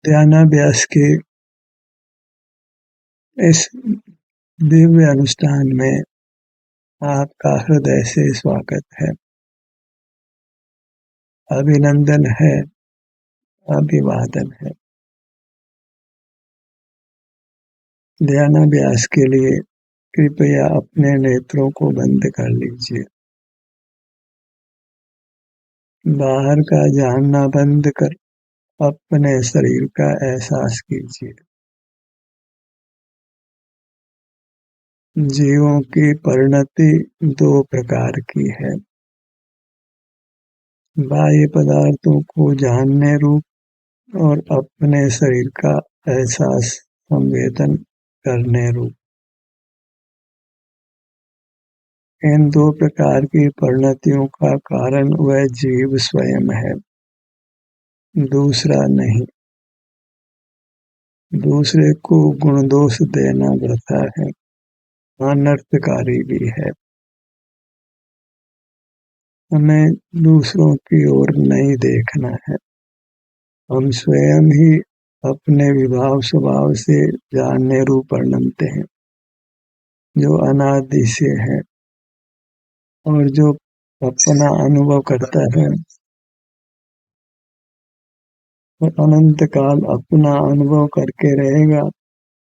ध्यानाभ्यास के इस दिव्य अनुष्ठान में आपका हृदय से स्वागत है, अभिनंदन है, अभिवादन है। ध्यानाभ्यास के लिए कृपया अपने नेत्रों को बंद कर लीजिए। बाहर का जानना बंद कर अपने शरीर का एहसास कीजिए। जीवों की परिणति दो प्रकार की है, बाह्य पदार्थों को जानने रूप और अपने शरीर का एहसास संवेदन करने रूप। इन दो प्रकार की परिणतियों का कारण वह जीव स्वयं है, दूसरा नहीं। दूसरे को गुण दोष देना वृथा है, अनर्थकारी भी है। हमें दूसरों की ओर नहीं देखना है, हम स्वयं ही अपने विभाव स्वभाव से जानने रूप परिणमते हैं, जो अनादि से है और जो अपना अनुभव करता है और अनंत काल अपना अनुभव करके रहेगा,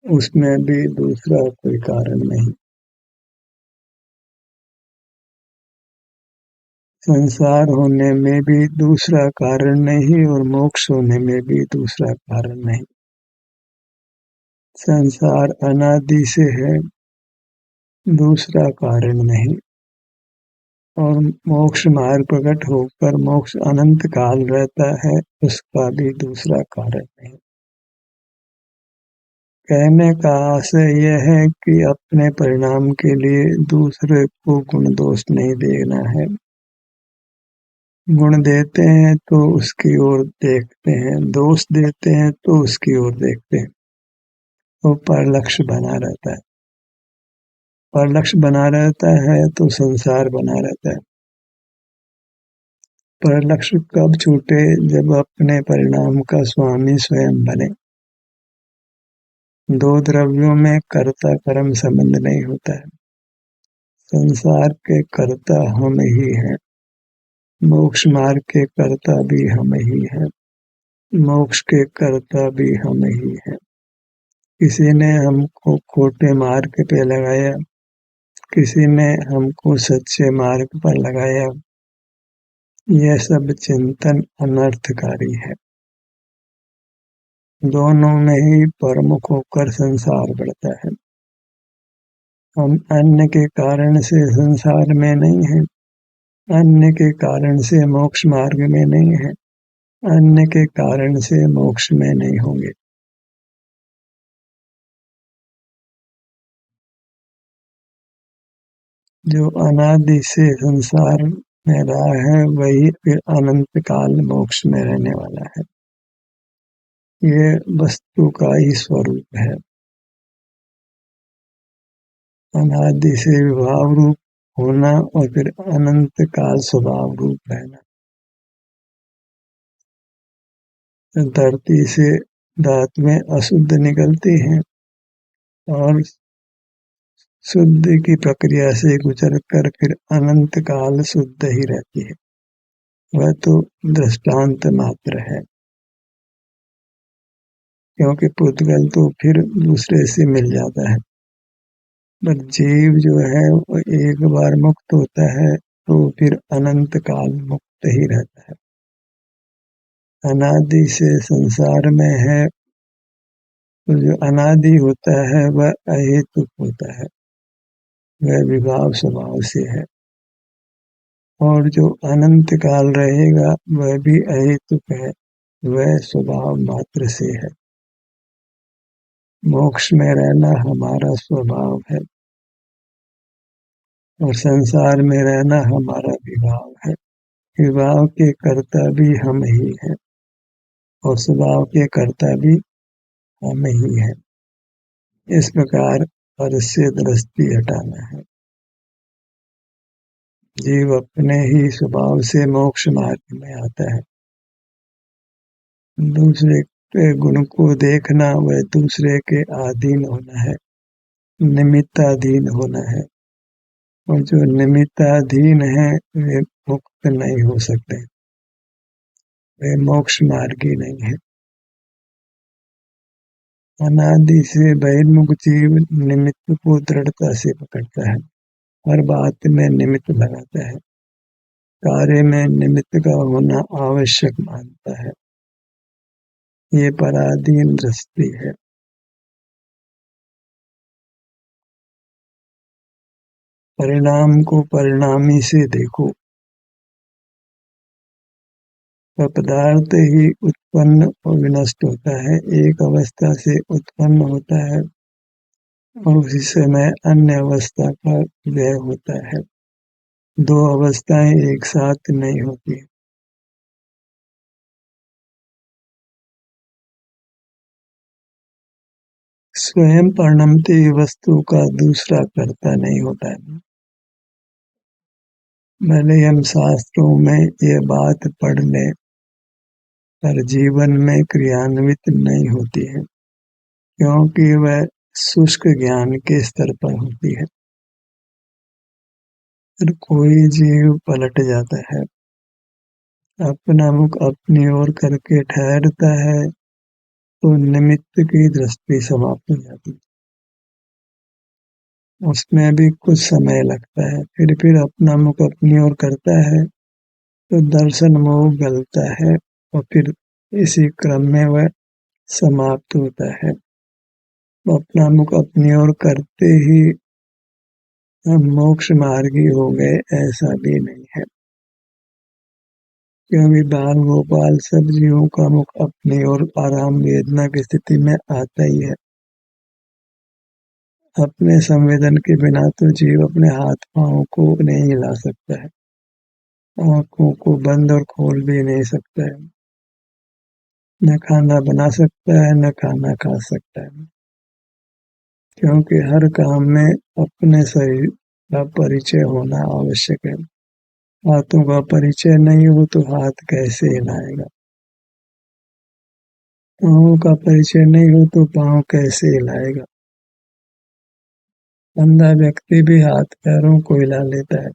उसमें भी दूसरा कोई कारण नहीं। संसार होने में भी दूसरा कारण नहीं और मोक्ष होने में भी दूसरा कारण नहीं। संसार अनादि से है, दूसरा कारण नहीं। और मोक्ष मार्ग प्रकट होकर मोक्ष अनंत काल रहता है, उसका भी दूसरा कारण नहीं। कहने का आशय यह है कि अपने परिणाम के लिए दूसरे को गुण दोष नहीं देना है। गुण देते हैं तो उसकी ओर देखते हैं, दोष देते हैं तो उसकी ओर देखते हैं, तो परलक्ष्य बना रहता है। परलक्ष्य बना रहता है तो संसार बना रहता है। परलक्ष्य कब छूटे? जब अपने परिणाम का स्वामी स्वयं बने। दो द्रव्यों में कर्ता कर्म संबंध नहीं होता है। संसार के कर्ता हम ही हैं, मोक्ष मार्ग के कर्ता भी हम ही हैं, मोक्ष के कर्ता भी हम ही हैं। किसी ने हमको खोटे मार्ग पे लगाया, किसी ने हमको सच्चे मार्ग पर लगाया, यह सब चिंतन अनर्थकारी है। दोनों में ही प्रमुख होकर संसार बढ़ता है। हम अन्य के कारण से संसार में नहीं हैं, अन्य के कारण से मोक्ष मार्ग में नहीं है, अन्य के कारण से मोक्ष में नहीं होंगे। जो अनादि से संसार में रहा है वही फिर अनंत काल मोक्ष में रहने वाला है। ये वस्तु का ही स्वरूप है। अनादि से विभाव रूप होना और फिर अनंत काल स्वभाव रूप रहना। धरती से धातुएं अशुद्ध निकलती हैं और शुद्ध की प्रक्रिया से गुजर कर फिर अनंत काल शुद्ध ही रहती है। वह तो दृष्टांत मात्र है, क्योंकि पुद्गल तो फिर दूसरे से मिल जाता है, पर जीव जो है वो एक बार मुक्त होता है तो फिर अनंत काल मुक्त ही रहता है। अनादि से संसार में है तो जो अनादि होता है वह अहेतुक होता है, वह विभाव स्वभाव से है, और जो अनंत काल रहेगा वह भी अहेतुक है, वह स्वभाव मात्र से है। मोक्ष में रहना हमारा स्वभाव है और संसार में रहना हमारा विभाव है। विभाव के कर्ता भी हम ही हैं और स्वभाव के कर्ता भी हम ही हैं। इस प्रकार पर से दृष्टि हटाना है। जीव अपने ही स्वभाव से मोक्ष मार्ग में आता है, दूसरे के गुण को देखना वह दूसरे के अधीन होना है, निमित्ताधीन होना है। और जो निमित्ताधीन है वे मुक्त नहीं हो सकते, वे मोक्ष मार्गी नहीं है। अनादि से बहिर्मुख जीव निमित्त को दृढ़ता से पकड़ता है, हर बात में निमित्त लगाता है, कार्य में निमित्त का होना आवश्यक मानता है। ये पराधीन दृष्टि है। परिणाम को परिणामी से देखो, वह पदार्थ ही उत्पन्न और विनष्ट होता है, एक अवस्था से उत्पन्न होता है और उसी समय अन्य अवस्था का व्यय होता है। दो अवस्थाएं एक साथ नहीं होती। स्वयं परिणमती वस्तु का दूसरा कर्ता नहीं होता है। भले हम शास्त्रों में ये बात पढ़ लें पर जीवन में क्रियान्वित नहीं होती है, क्योंकि वह शुष्क ज्ञान के स्तर पर होती है। फिर कोई जीव पलट जाता है, अपना मुख अपनी ओर करके ठहरता है तो निमित्त की दृष्टि समाप्त हो जाती है। उसमें भी कुछ समय लगता है, फिर अपना मुख अपनी ओर करता है तो दर्शन मोह गलता है और फिर इसी क्रम में वह समाप्त होता है। अपना मुख अपनी ओर करते ही हम मोक्ष मार्गी हो गए ऐसा भी नहीं है, क्योंकि बाल गोपाल सब जीवों का मुख अपनी ओर आराम वेदना की स्थिति में आता ही है। अपने संवेदन के बिना तो जीव अपने हाथ पांव को नहीं हिला सकता है, आंखों को बंद और खोल भी नहीं सकता है, न खाना बना सकता है न खाना खा सकता है, क्योंकि हर काम में अपने शरीर का परिचय होना आवश्यक है। हाथों का परिचय नहीं हो तो हाथ कैसे हिलाएगा, पाँव का परिचय नहीं हो तो पाँव कैसे हिलाएगा। अंधा व्यक्ति भी हाथ पैरों को हिला लेता है,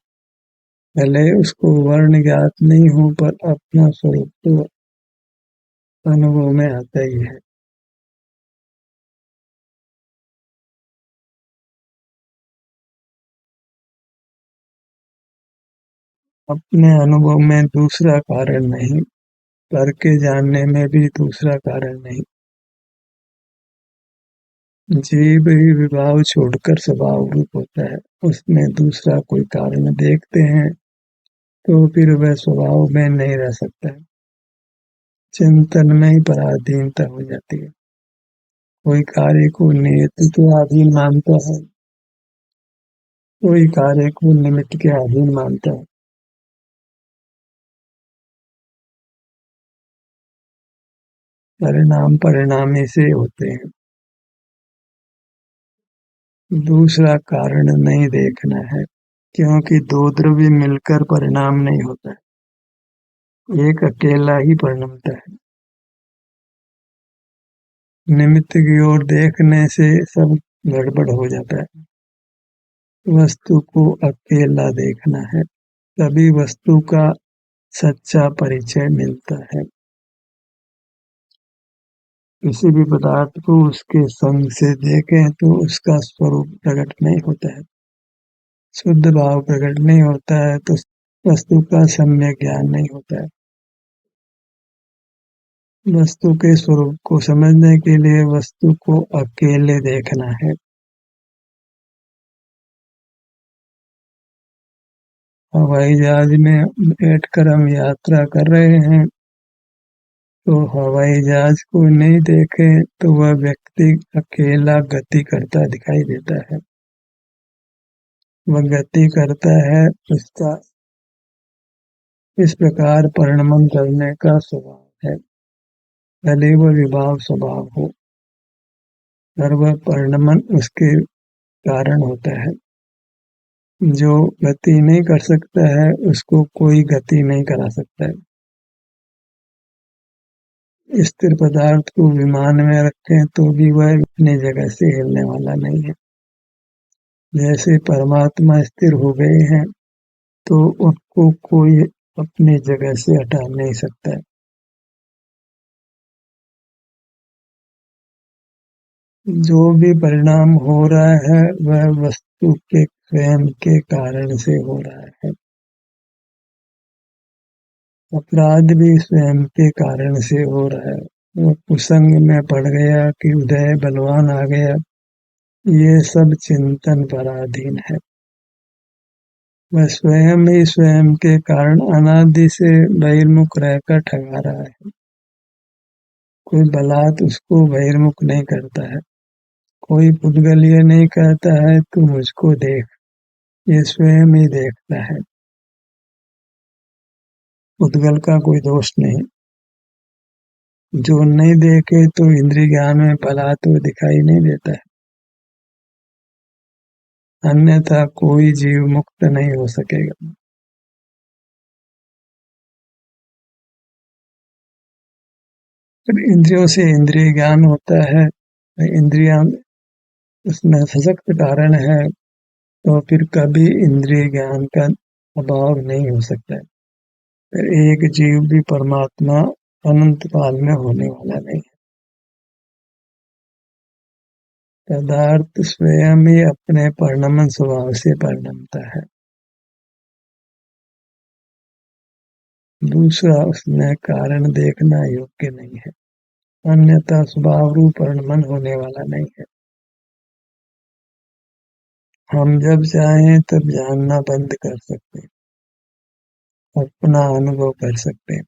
भले उसको वर्ण ज्ञात नहीं हो पर अपना स्वरूप तो अनुभव में आता ही है। अपने अनुभव में दूसरा कारण नहीं, करके जानने में भी दूसरा कारण नहीं। जीव ही विभाव छोड़कर स्वभाव रूप होता है, उसमें दूसरा कोई कारण देखते हैं तो फिर वह स्वभाव में नहीं रह सकता है, चिंतन में ही पराधीनता हो जाती है। कोई कार्य को नियति के अधीन मानता है, कोई कार्य को निमित्त के अधीन मानता है। परिणाम परिणामी से होते हैं, दूसरा कारण नहीं देखना है, क्योंकि दो द्रव्य मिलकर परिणाम नहीं होता है, एक अकेला ही परिणमता है। निमित्त की ओर देखने से सब गड़बड़ हो जाता है। वस्तु को अकेला देखना है, तभी वस्तु का सच्चा परिचय मिलता है। किसी भी पदार्थ को उसके संग से देखें तो उसका स्वरूप प्रकट नहीं होता है, शुद्ध भाव प्रकट नहीं होता है तो वस्तु का सम्यक ज्ञान नहीं होता है। वस्तु के स्वरूप को समझने के लिए वस्तु को अकेले देखना है। हवाई जहाज में बैठकर हम यात्रा कर रहे हैं तो हवाई जहाज को नहीं देखे तो वह व्यक्ति अकेला गति करता दिखाई देता है। वह गति करता है, उसका इस प्रकार परिणमन करने का स्वभाव है, भले वह विभाव स्वभाव हो, पर वह परिणमन उसके कारण होता है। जो गति नहीं कर सकता है उसको कोई गति नहीं करा सकता है। स्थिर पदार्थ को विमान में रखें तो भी वह अपनी जगह से हिलने वाला नहीं है। जैसे परमात्मा स्थिर हो गए हैं तो उनको कोई अपनी जगह से हटा नहीं सकता है। जो भी परिणाम हो रहा है वह वस्तु के स्वयं के कारण से हो रहा है। अपराध भी स्वयं के कारण से हो रहा है। वो कुसंग में पड़ गया कि उदय बलवान आ गया, ये सब चिंतन पराधीन है। वह स्वयं ही स्वयं के कारण अनादि से बहिर्मुख रहकर ठगा रहा है। कोई बलात् उसको बहिर्मुख नहीं करता है। कोई पुद्गल ये नहीं कहता है तू मुझको देख, ये स्वयं ही देखता है। पुद्गल का कोई दोष नहीं। जो नहीं देखे तो इंद्रिय ज्ञान में भला तो दिखाई नहीं देता है, अन्यथा कोई जीव मुक्त नहीं हो सकेगा। जब इंद्रियों से इंद्रिय ज्ञान होता है, इंद्रियां उसमें सशक्त कारण है, तो फिर कभी इंद्रिय ज्ञान का अभाव नहीं हो सकता है। फिर एक जीव भी परमात्मा अनंत काल में होने वाला नहीं है। पदार्थ स्वयं ही अपने परिणमन स्वभाव से परिणमता है। दूसरा उसमें कारण देखना योग्य नहीं है, अन्यथा स्वभाव रूप परिणमन होने वाला नहीं है। हम जब चाहें तब जानना बंद कर सकते हैं, अपना अनुभव कर सकते हैं।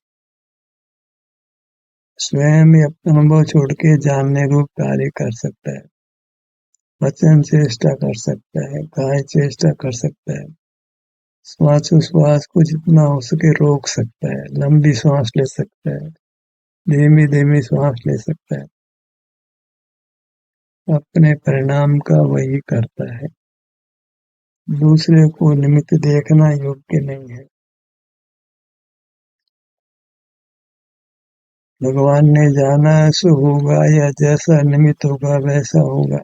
स्वयं ही अपना अनुभव छोड़ के जानने रूप कार्य कर सकता है। वचन चेष्टा कर सकता है, काय चेष्टा कर सकता है, श्वासोश्वास को जितना हो सके रोक सकता है, लंबी सांस ले सकता है, धीमी धीमी सांस ले सकता है। अपने परिणाम का वही करता है। दूसरे को निमित्त देखना योग्य नहीं है। भगवान ने जाना ऐसा होगा या जैसा निमित्त होगा वैसा होगा,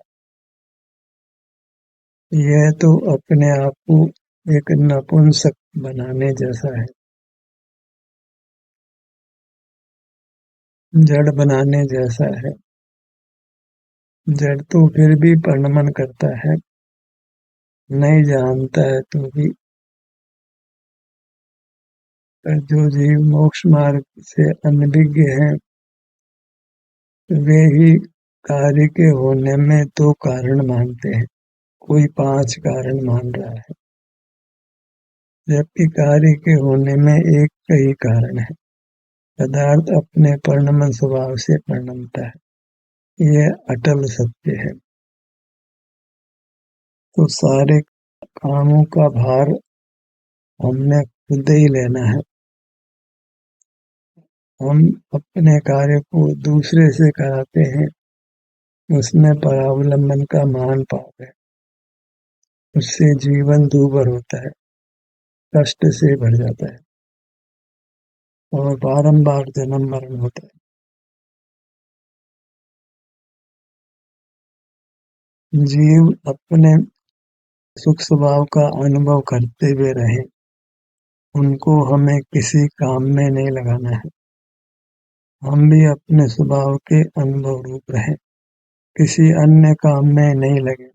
यह तो अपने आप को एक नपुंसक बनाने जैसा है, जड़ बनाने जैसा है। जड़ तो फिर भी परिणमन करता है, नहीं जानता है तो भी। पर जो जीव मोक्ष मार्ग से अनभिज्ञ हैं, वे ही कार्य के होने में दो कारण मानते हैं, कोई पांच कारण मान रहा है, जबकि कार्य के होने में एक ही कारण है। पदार्थ अपने परिणमन स्वभाव से परिणमता है, यह अटल सत्य है। तो सारे कामों का भार हमने खुद ही लेना है। हम अपने कार्य को दूसरे से कराते हैं, उसमें परावलंबन का महान पाप है। उससे जीवन दूभर होता है, कष्ट से भर जाता है और बारंबार जन्म मरण होता है। जीव अपने सुख स्वभाव का अनुभव करते हुए रहे, उनको हमें किसी काम में नहीं लगाना है। हम भी अपने स्वभाव के अनुभव रूप रहे, किसी अन्य काम में नहीं लगे।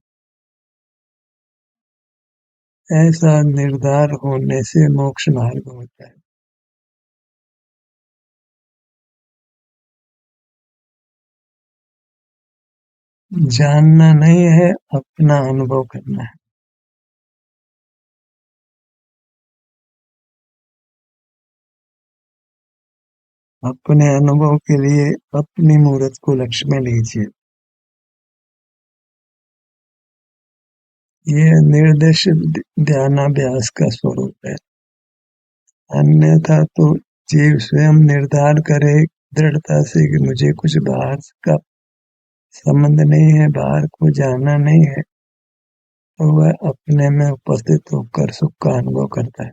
ऐसा निर्धार होने से मोक्ष मार्ग होता है। जानना नहीं है, अपना अनुभव करना है। अपने अनुभव के लिए अपनी मूर्त को लक्ष्य में लीजिए। ये निर्देशित ध्यानाभ्यास का स्वरूप है। अन्यथा तो जीव स्वयं निर्धार करे दृढ़ता से कि मुझे कुछ बाहर का संबंध नहीं है, बाहर को जाना नहीं है, तो वह अपने में उपस्थित होकर सुख का अनुभव करता है।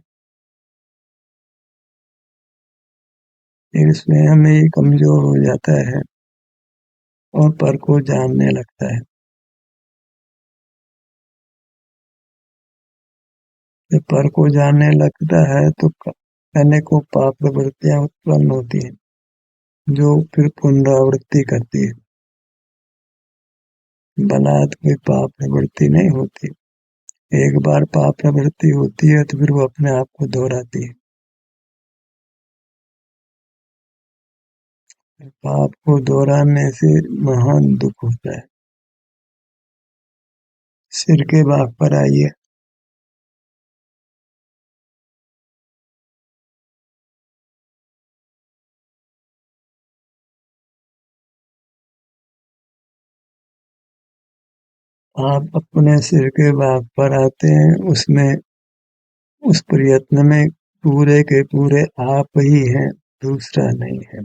फिर स्वयं ही कमजोर हो जाता है और पर को जानने लगता है। जब पर को जानने लगता है तो अनेकों पाप प्रवृत्तियां उत्पन्न होती हैं, जो फिर पुनरावृत्ति करती है। बलात् कोई पाप प्रवृत्ति नहीं होती। एक बार पाप प्रवृत्ति होती है तो फिर वो अपने आप को दोहराती है। पाप को दोहराने से महान दुख होता है। सिर के भाग पर आइए। आप अपने सिर के भाग पर आते हैं, उसमें उस प्रयत्न में पूरे के पूरे आप ही हैं, दूसरा नहीं है।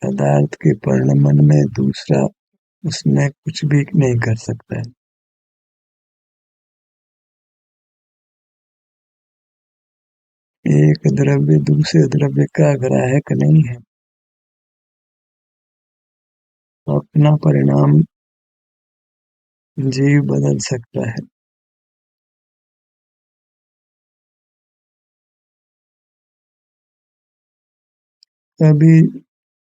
पदार्थ के परिणमन में दूसरा उसमें कुछ भी नहीं कर सकता है। एक द्रव्य दूसरे द्रव्य का ग्राहक नहीं है। अपना परिणाम जीव बदल सकता है। कभी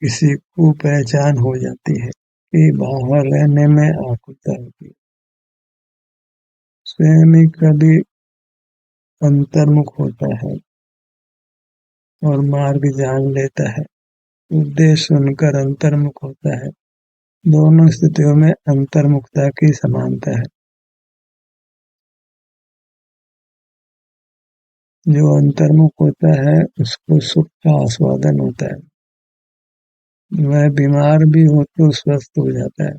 किसी को पहचान हो जाती है कि बाहर रहने में आकुलता होती है। स्वयं ही कभी अंतर्मुख होता है और मार्ग जान लेता है। उपदेश सुनकर अंतर्मुख होता है। दोनों स्थितियों में अंतर्मुखता की समानता है। जो अंतर्मुख होता है उसको सुख का आस्वादन होता है। वह बीमार भी हो तो स्वस्थ हो जाता है।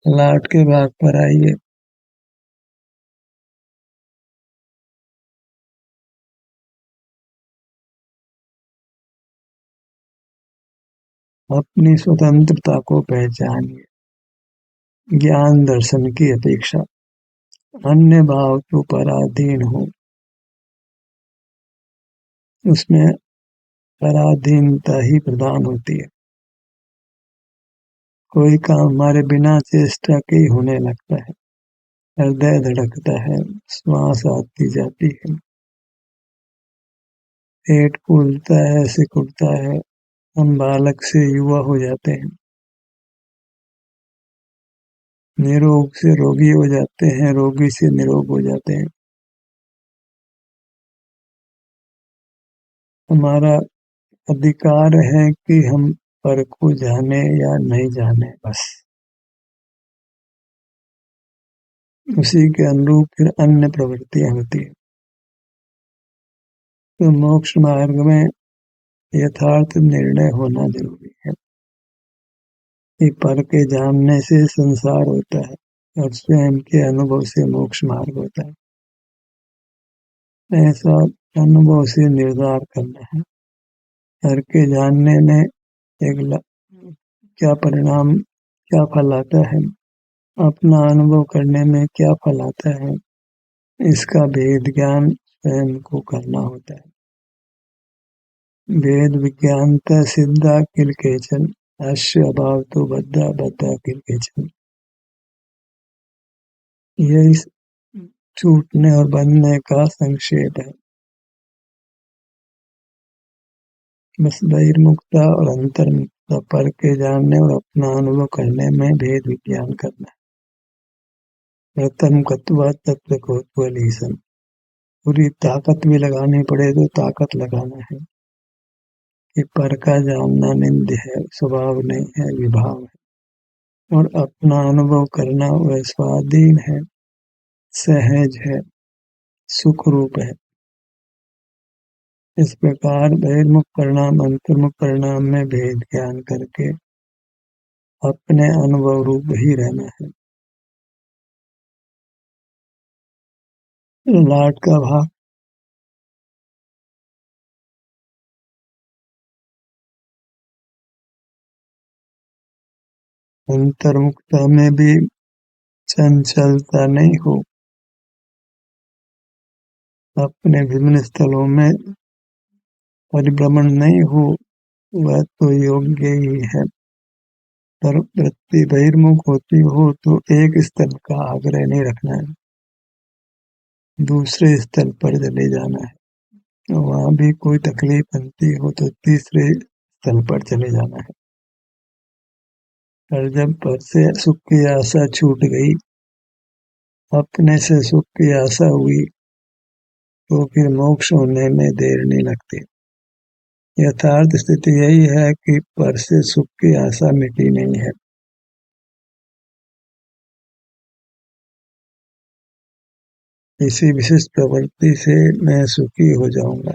लाट के भाग पर आइए। अपनी स्वतंत्रता को पहचानिए। ज्ञान दर्शन की अपेक्षा अन्य भाव तो पराधीन हो, उसमें पराधीनता ही प्रदान होती है। कोई काम हमारे बिना चेष्टा के ही होने लगता है। हृदय धड़कता है, श्वास आती जाती है, पेट फूलता है, सिकुड़ता है। हम बालक से युवा हो जाते हैं, निरोग से रोगी हो जाते हैं, रोगी से निरोग हो जाते हैं। हमारा अधिकार है कि हम पर को जाने या नहीं जाने, बस उसी के अनुरूप फिर अन्य प्रवृत्तियां होती है। तो मोक्ष मार्ग में यथार्थ निर्णय होना जरूरी है कि पर के जानने से संसार होता है और स्वयं के अनुभव से मोक्ष मार्ग होता है। ऐसा अनुभव से निर्धार करना है। पर के जानने में क्या परिणाम, क्या फल आता है, अपना अनुभव करने में क्या फल आता है, इसका भेद ज्ञान स्वयं को करना होता है। भेद विज्ञानता सिद्धा किल केचन, अस्य अभाव तो बद्धा बद्धा किल केचन। यही छूटने और बंधने का संक्षेप है। बस बहिर्मुखता और अंतर्मुखता, पर के जानने और अपना अनुभव करने में भेद विज्ञान करना है। प्रथम कत्वा तत्र कोत्वलीसम। पूरी ताकत भी लगानी पड़े तो ताकत लगाना है कि पर का जानना निंद है, स्वभाव नहीं है, विभाव है। और अपना अनुभव करना वह स्वाधीन है, सहज है, सुख रूप है। इस प्रकार बहिर्मुख परिणाम अंतर्मुख परिणाम में भेद ज्ञान करके अपने अनुभव रूप ही रहना है। लाट का भाग। अंतर्मुखता में भी चंचलता नहीं हो, अपने विभिन्न स्थलों में परिभ्रमण नहीं हो, वह तो योग्य ही है, पर वृत्ति बहिर्मुख होती हो तो एक स्थल का आग्रह नहीं रखना है, दूसरे स्थल पर चले जाना है। वहां भी कोई तकलीफ बनती हो तो तीसरे स्थल पर चले जाना है। पर जब पर से सुख की आशा छूट गई, अपने से सुख की आशा हुई, तो फिर मोक्ष होने में देर नहीं लगती। यथार्थ स्थिति यही है कि पर से सुख की आशा मिटी नहीं है। किसी विशिष्ट प्रवृत्ति से मैं सुखी हो जाऊंगा,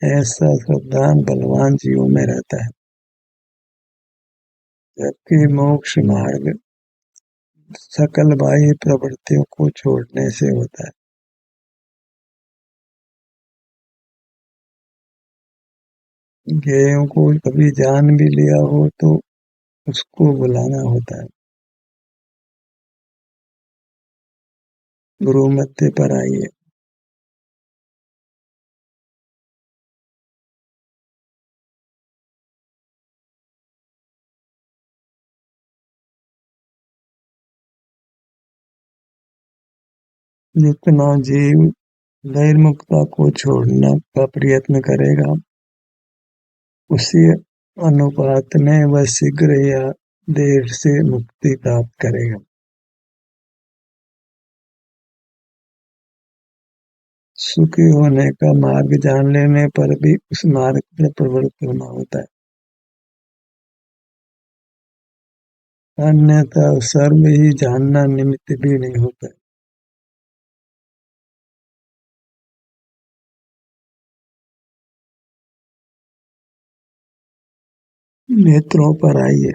ऐसा सावधान बलवान जीवों में रहता है, जबकि मोक्ष मार्ग सकल बाह्य प्रवृत्तियों को छोड़ने से होता है। ज्ञेयों को कभी जान भी लिया हो तो उसको बुलाना होता है। गुरु मध्य पर आइए। जितना जीव बहिर्मुखता को छोड़ने का प्रयत्न करेगा, उसी अनुपात में वह शीघ्र या देर से मुक्ति प्राप्त करेगा। सुखी होने का मार्ग जान लेने पर भी उस मार्ग पर प्रवृत्त होना होता है, अन्यथा सर्व ही जानना निमित्त भी नहीं होता है। नेत्रों पर आइए।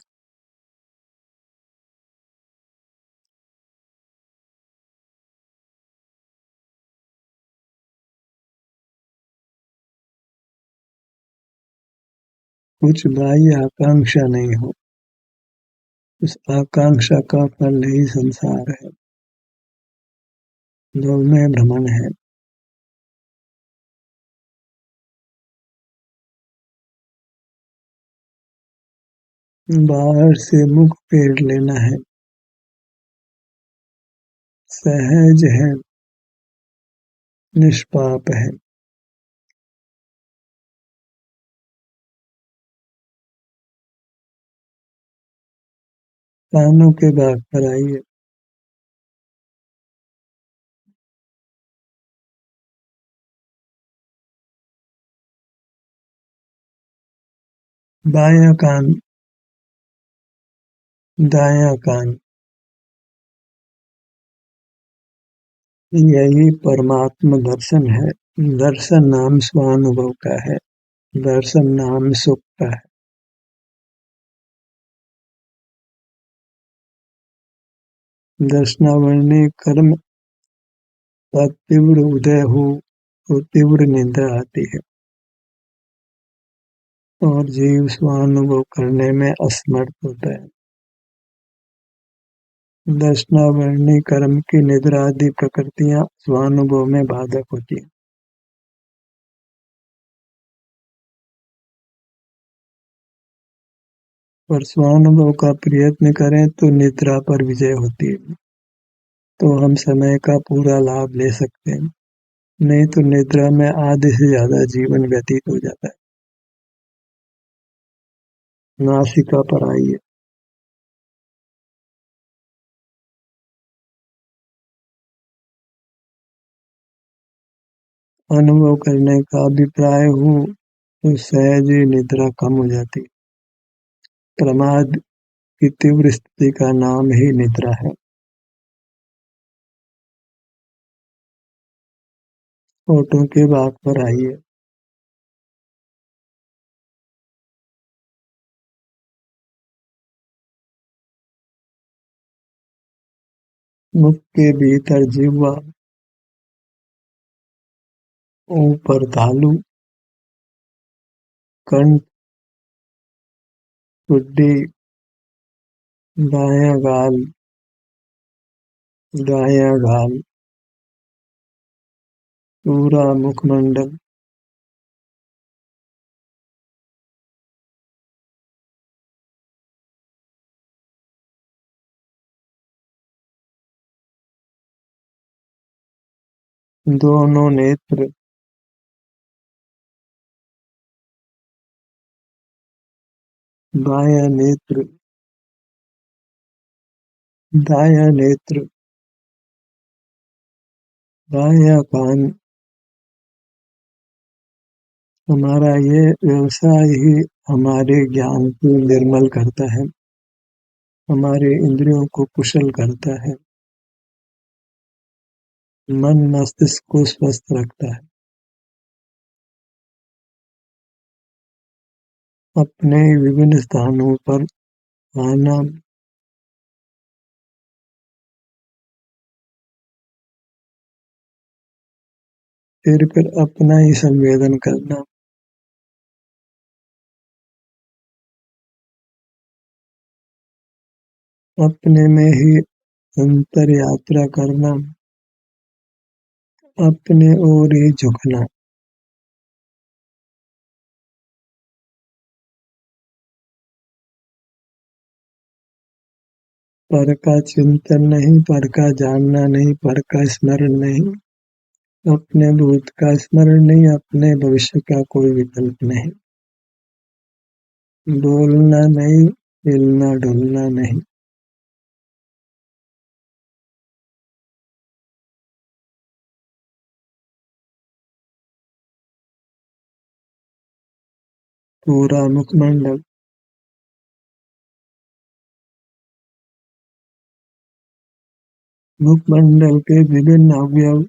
कुछ बाह्य आकांक्षा नहीं हो, उस आकांक्षा का फल ही संसार है, जो में भ्रमण है। बाहर से मुख फेर लेना है, सहज है, निष्पाप है। कानों के भाग पर आइए। बायां कान, दायां कान, यही परमात्म दर्शन है। दर्शन नाम स्वानुभव का है, दर्शन नाम सुख का है। दर्शनावरणी कर्म का तीव्र उदय हो तो तीव्र निद्रा आती है और जीव स्वानुभव करने में असमर्थ होता है। दर्शनावरणी कर्म की निद्रा आदि प्रकृतियां स्वानुभव में बाधक होती है। पर स्वानुभव का प्रयत्न करें तो निद्रा पर विजय होती है, तो हम समय का पूरा लाभ ले सकते हैं। नहीं तो निद्रा में आधे से ज्यादा जीवन व्यतीत हो जाता है। नासिका पर आइए। अनुभव करने का अभिप्राय हो तो सहज ही निद्रा कम हो जाती। प्रमाद की तीव्र स्थिति का नाम ही निद्रा है। होठों के भाग पर आइए। मुख के भीतर जिह्वा, ऊपर तालू, कंठ, ठुड्डी, दायां गाल, दायां गाल, पूरा मुखमंडल, दोनों नेत्र, बायां नेत्र, दायां नेत्र, बायां कान। हमारा ये व्यवसाय ही हमारे ज्ञान को निर्मल करता है, हमारे इंद्रियों को कुशल करता है, मन मस्तिष्क को स्वस्थ रखता है। अपने विभिन्न स्थानों पर आना, फिर अपना ही संवेदन करना, अपने में ही अंतर यात्रा करना, अपने ओर ही झुकना, पर का चिंतन नहीं, पर का जानना नहीं, पर का स्मरण नहीं, अपने भूत का स्मरण नहीं, अपने भविष्य का कोई विकल्प नहीं, बोलना नहीं, हिलना डुलना नहीं, पूरा मुखमंडल, मुखमंडल के विभिन्न अवयव,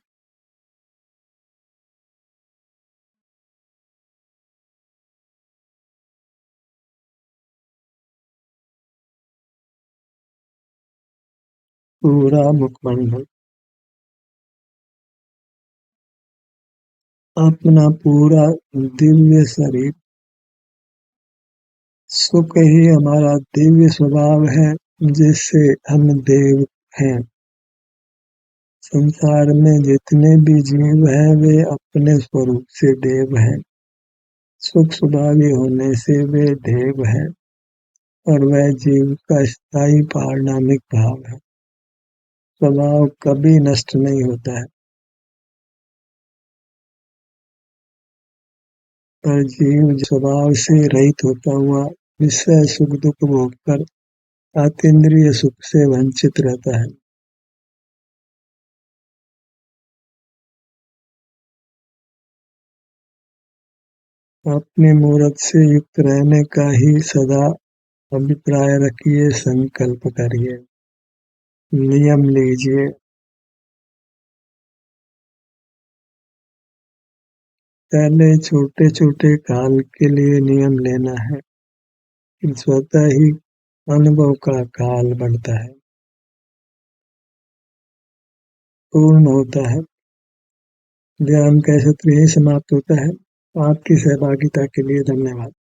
पूरा मुखमंडल, अपना पूरा दिव्य शरीर, सुख ही हमारा दिव्य स्वभाव है, जिससे हम देव हैं। संसार में जितने भी जीव हैं वे अपने स्वरूप से देव हैं, सुख स्वभावी होने से वे देव हैं, और वह जीव का स्थायी पारिणामिक भाव है। स्वभाव कभी नष्ट नहीं होता है, पर जीव स्वभाव से रहित होता हुआ विषय सुख दुख भोगकर अतीन्द्रिय सुख से वंचित रहता है। अपने मूर्त से युक्त रहने का ही सदा अभिप्राय रखिए, संकल्प करिए, नियम लीजिए। पहले छोटे छोटे काल के लिए नियम लेना है, फिर स्वतः ही अनुभव का काल बढ़ता है, पूर्ण होता है। ध्यान का सत्र यही समाप्त होता है। आपकी सहभागिता के लिए धन्यवाद।